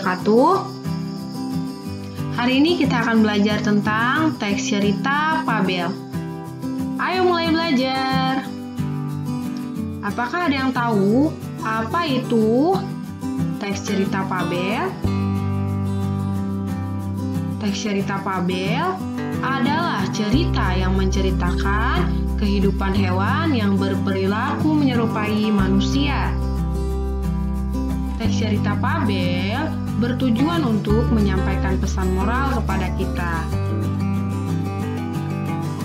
wabarakatuh. Hari ini kita akan belajar tentang teks cerita fabel. Ayo mulai belajar. Apakah ada yang tahu apa itu teks cerita fabel? Teks cerita fabel adalah cerita yang menceritakan kehidupan hewan yang berperilaku menyerupai manusia. Teks cerita fabel bertujuan untuk menyampaikan pesan moral kepada kita.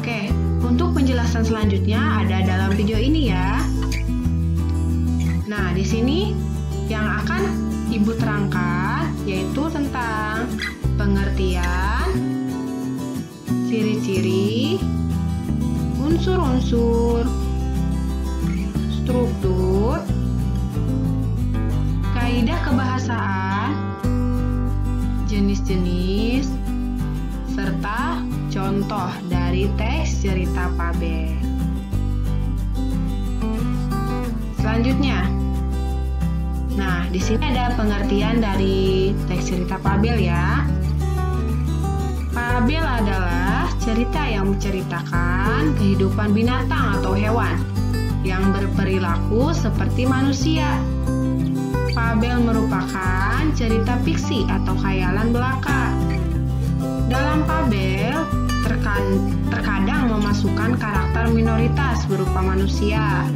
Oke, untuk penjelasan selanjutnya ada dalam video ini ya. Nah, di sini yang akan Ibu terangkan yaitu tentang pengertian, ciri-ciri, unsur-unsur, struktur, kaidah kebahasaan, jenis-jenis, serta contoh dari teks cerita fabel. Selanjutnya, nah di sini ada pengertian dari teks cerita fabel ya. Fabel adalah cerita yang menceritakan kehidupan binatang atau hewan yang berperilaku seperti manusia. Fabel merupakan cerita fiksi atau khayalan belaka. Dalam fabel, terkadang memasukkan karakter minoritas berupa manusia.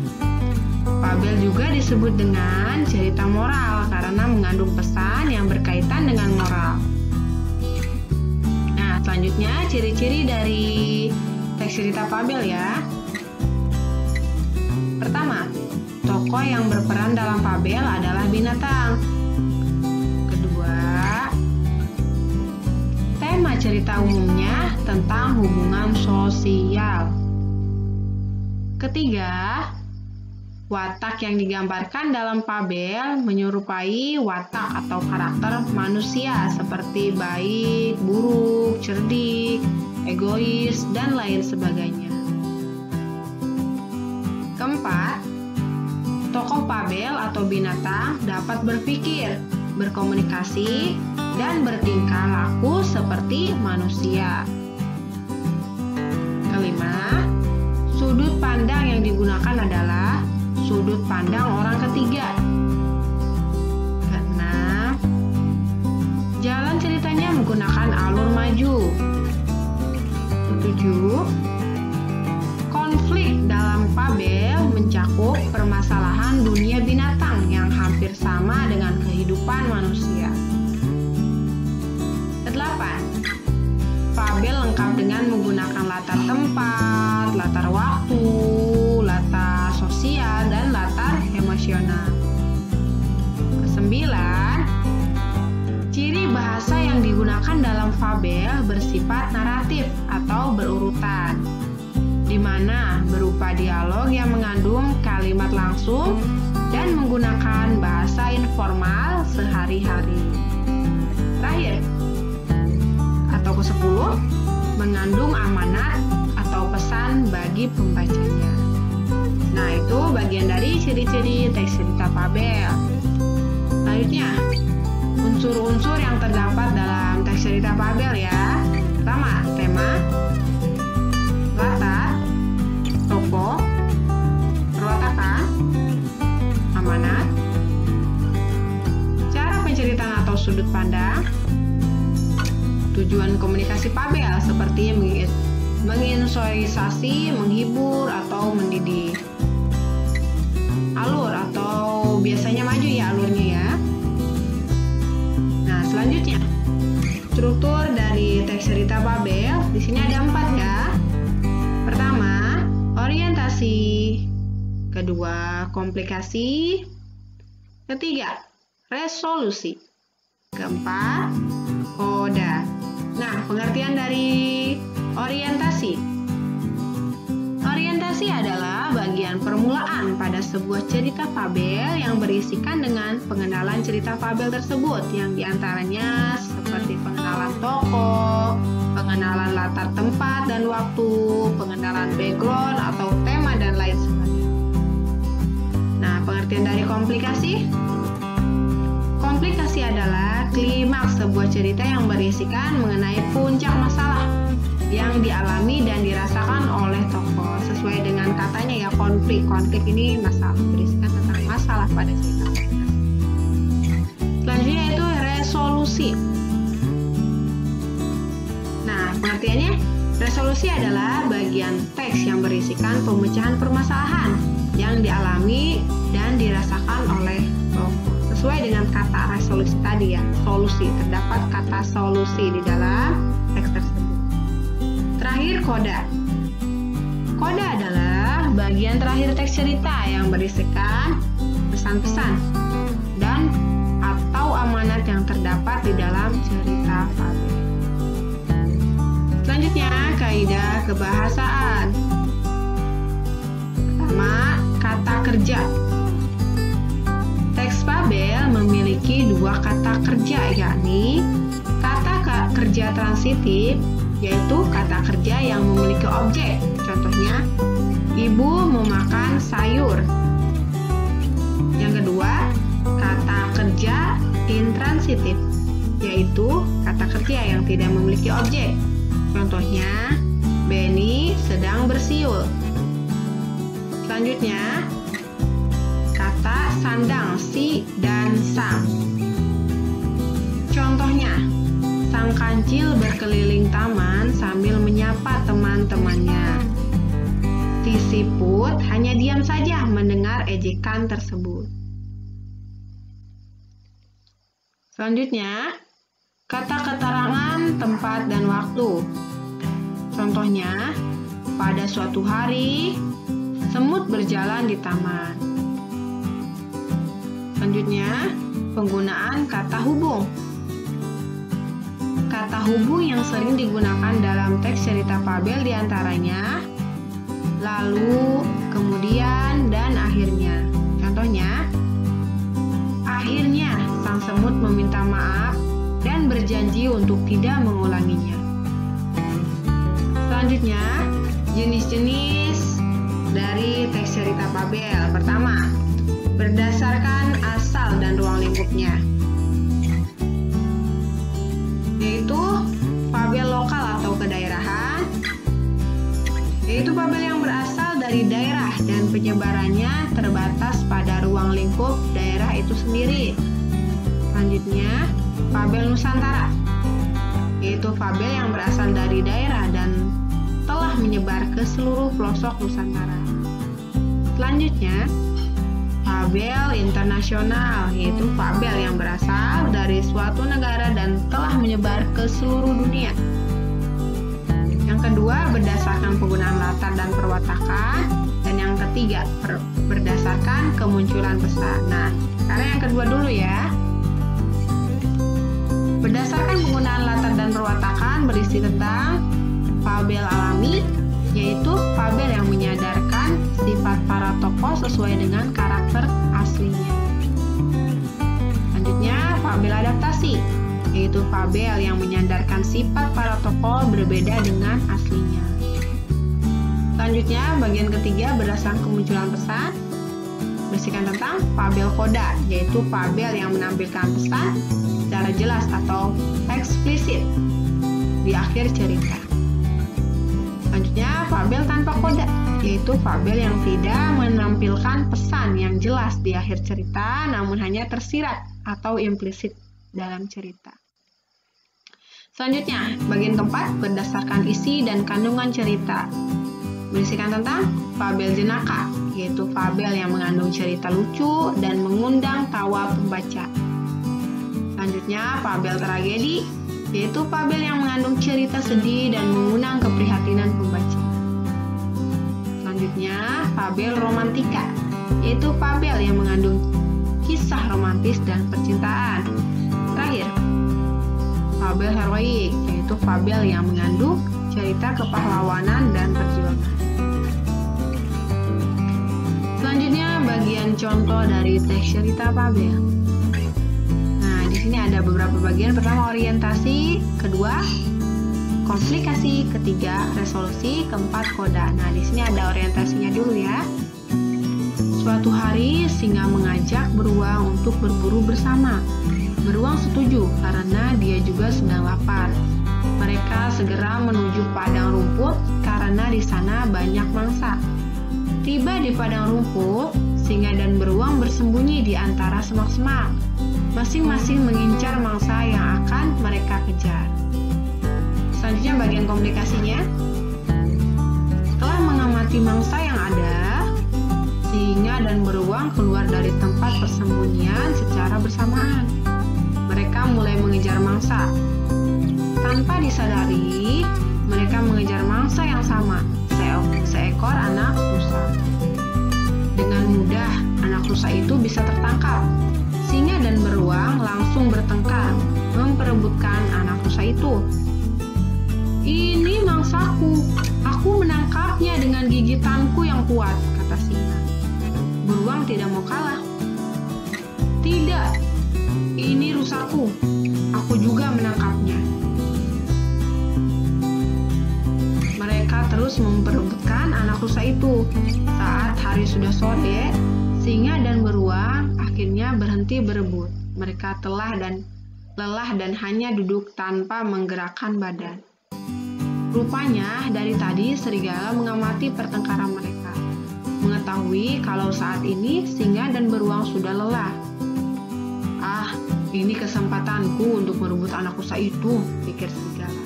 Fabel juga disebut dengan cerita moral karena mengandung pesan yang berkaitan dengan moral. Nah, selanjutnya ciri-ciri dari teks cerita fabel ya. Pertama, tokoh yang berperan dalam fabel adalah binatang. Kedua, tema cerita umumnya tentang hubungan sosial. Ketiga, watak yang digambarkan dalam fabel menyerupai watak atau karakter manusia seperti baik, buruk, cerdik, egois, dan lain sebagainya. Keempat, tokoh fabel atau binatang dapat berpikir, berkomunikasi, dan bertingkah laku seperti manusia. Kelima, sudut pandang yang digunakan adalah sudut pandang orang ketiga. Keenam, jalan ceritanya menggunakan alur maju. Ketujuh, konflik dalam fabel mencakup permasalahan dunia binatang yang hampir sama dengan kehidupan manusia. Kedelapan, fabel lengkap dengan menggunakan latar tempat, latar waktu, latar sosial, dan latar emosional. Kesembilan, ciri bahasa yang digunakan dalam fabel bersifat naratif atau berurutan, di mana berupa dialog yang mengandung kalimat langsung dan menggunakan bahasa informal sehari-hari. Terakhir, atau ke-10, mengandung amanat atau pesan bagi pembacanya. Nah, itu bagian dari ciri-ciri teks cerita fabel. Selanjutnya, unsur-unsur yang terdapat dalam teks cerita fabel ya. Pertama, tema, latar, tokoh, perwatakan, amanat, cara penceritaan atau sudut pandang, tujuan komunikasi fabel seperti menginspirasi, menghibur, atau mendidik. Alur atau biasanya maju ya alurnya ya. Nah, selanjutnya struktur dari teks cerita fabel di sini ada 4 ya. Pertama, orientasi. Kedua, komplikasi. Ketiga, resolusi. Keempat, koda. Nah, pengertian dari orientasi. Orientasi adalah bagian permulaan pada sebuah cerita fabel yang berisikan dengan pengenalan cerita fabel tersebut, yang diantaranya seperti pengenalan tokoh, pengenalan latar tempat dan waktu, pengenalan background atau tema, dan lain sebagainya. Nah, pengertian dari komplikasi. Komplikasi Resolusi adalah klimaks sebuah cerita yang berisikan mengenai puncak masalah yang dialami dan dirasakan oleh tokoh. Sesuai dengan katanya ya, konflik. Konflik ini masalah, berisikan tentang masalah pada cerita. Selanjutnya itu resolusi. Nah, pengertiannya, resolusi adalah bagian teks yang berisikan pemecahan permasalahan yang dialami dan dirasakan oleh tokoh. Sesuai dengan kata resolusi tadi ya, solusi. Terdapat kata solusi di dalam teks tersebut. Terakhir, koda. Koda adalah bagian terakhir teks cerita yang berisikan pesan-pesan dan atau amanat yang terdapat di dalam cerita fabel. Selanjutnya, kaidah kebahasaan. Pertama, kata kerja. Teks fabel memiliki dua kata kerja, yakni kata kerja transitif, yaitu kata kerja yang memiliki objek. Contohnya, ibu memakan sayur. Yang kedua, kata kerja intransitif, yaitu kata kerja yang tidak memiliki objek. Contohnya, Benny sedang bersiul. Selanjutnya, kata sandang, si dan sang. Contohnya, sang kancil berkeliling taman sambil menyapa teman-temannya. Si siput hanya diam saja mendengar ejekan tersebut. Selanjutnya, kata keterangan tempat dan waktu. Contohnya, pada suatu hari, semut berjalan di taman. Selanjutnya, penggunaan kata hubung. Kata hubung yang sering digunakan dalam teks cerita fabel diantaranya lalu, kemudian, dan akhirnya. Contohnya, akhirnya sang semut meminta maaf dan berjanji untuk tidak mengulanginya. Selanjutnya, jenis-jenis dari teks cerita fabel. Pertama, berdasarkan asal dan ruang lingkupnya, yaitu fabel lokal atau kedaerahan, yaitu fabel yang berasal dari daerah dan penyebarannya terbatas pada ruang lingkup daerah itu sendiri. Selanjutnya, fabel Nusantara, yaitu fabel yang berasal dari daerah dan telah menyebar ke seluruh pelosok Nusantara. Selanjutnya, fabel internasional, yaitu fabel yang berasal dari suatu negara dan telah menyebar ke seluruh dunia. Yang kedua, berdasarkan penggunaan latar dan perwatakan. Dan yang ketiga, berdasarkan kemunculan pesan. Nah, sekarang yang kedua dulu ya. Berdasarkan penggunaan latar dan perwatakan berisi tentang fabel alami, yaitu fabel yang menyadarkan sifat para tokoh sesuai dengan karakter aslinya. Selanjutnya, fabel adaptasi, yaitu fabel yang menyadarkan sifat para tokoh berbeda dengan aslinya. Selanjutnya, bagian ketiga berdasarkan kemunculan pesan, berisikan tentang fabel koda, yaitu fabel yang menampilkan pesan secara jelas atau eksplisit di akhir cerita. Selanjutnya, fabel tanpa koda, yaitu fabel yang tidak menampilkan pesan yang jelas di akhir cerita, namun hanya tersirat atau implisit dalam cerita. Selanjutnya, bagian keempat berdasarkan isi dan kandungan cerita, berisikan tentang fabel jenaka, yaitu fabel yang mengandung cerita lucu dan mengundang tawa pembaca. Selanjutnya, fabel tragedi, yaitu fabel yang mengandung cerita sedih dan mengundang keprihatinan pembaca. Selanjutnya, fabel romantika, yaitu fabel yang mengandung kisah romantis dan percintaan. Terakhir, fabel heroik, yaitu fabel yang mengandung cerita kepahlawanan dan perjuangan. Selanjutnya, bagian contoh dari teks cerita fabel. Nah, di sini ada beberapa bagian. Pertama, orientasi. Kedua, komplikasi. Ketiga, resolusi. Keempat, koda. Nah, di sini ada orientasinya dulu ya. Suatu hari, singa mengajak beruang untuk berburu bersama. Beruang setuju karena dia juga sedang lapar. Mereka segera menuju padang rumput karena di sana banyak mangsa. Tiba di padang rumput, singa dan beruang bersembunyi di antara semak-semak. Masing-masing mengincar mangsa yang akan mereka kejar. Selanjutnya bagian komunikasinya. Setelah mengamati mangsa yang ada, singa dan beruang keluar dari tempat persembunyian secara bersamaan. Mereka mulai mengejar mangsa. Tanpa disadari, mereka mengejar mangsa yang sama, seekor anak rusa. Dengan mudah, anak rusa itu bisa tertangkap. Singa dan beruang langsung bertengkar, memperebutkan anak rusa itu. "Ini mangsaku, aku menangkapnya dengan gigitanku yang kuat," kata singa. Beruang tidak mau kalah. "Tidak, ini rusaku, aku juga menangkapnya." Mereka terus memperebutkan anak rusa itu. Saat hari sudah sore, singa dan beruang akhirnya berhenti berebut. Mereka lelah dan hanya duduk tanpa menggerakkan badan. Rupanya dari tadi serigala mengamati pertengkaran mereka. Mengetahui kalau saat ini singa dan beruang sudah lelah. "Ah, ini kesempatanku untuk merebut anak rusa itu," pikir serigala.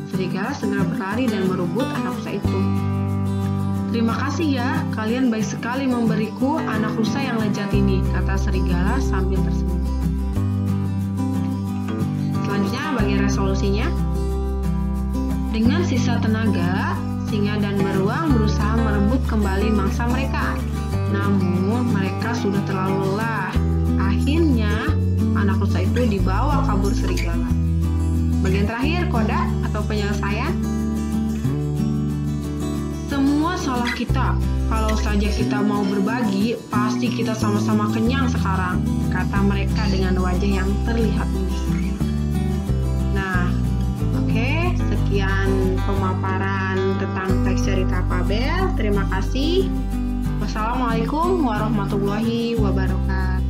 Serigala segera berlari dan merebut anak rusa itu. "Terima kasih ya, kalian baik sekali memberiku anak rusa yang lezat ini," kata serigala sambil tersenyum. Selanjutnya bagian resolusinya. Dengan sisa tenaga, singa dan beruang berusaha merebut kembali mangsa mereka. Namun mereka sudah terlalu lelah. Akhirnya anak rusa itu dibawa kabur serigala. Bagian terakhir, koda atau penyelesaian. Semua salah kita. Kalau saja kita mau berbagi, pasti kita sama-sama kenyang sekarang, kata mereka dengan wajah yang terlihat menyesal. Nah, oke, sekian pemaparan tentang teks cerita fabel. Terima kasih. Wassalamualaikum warahmatullahi wabarakatuh.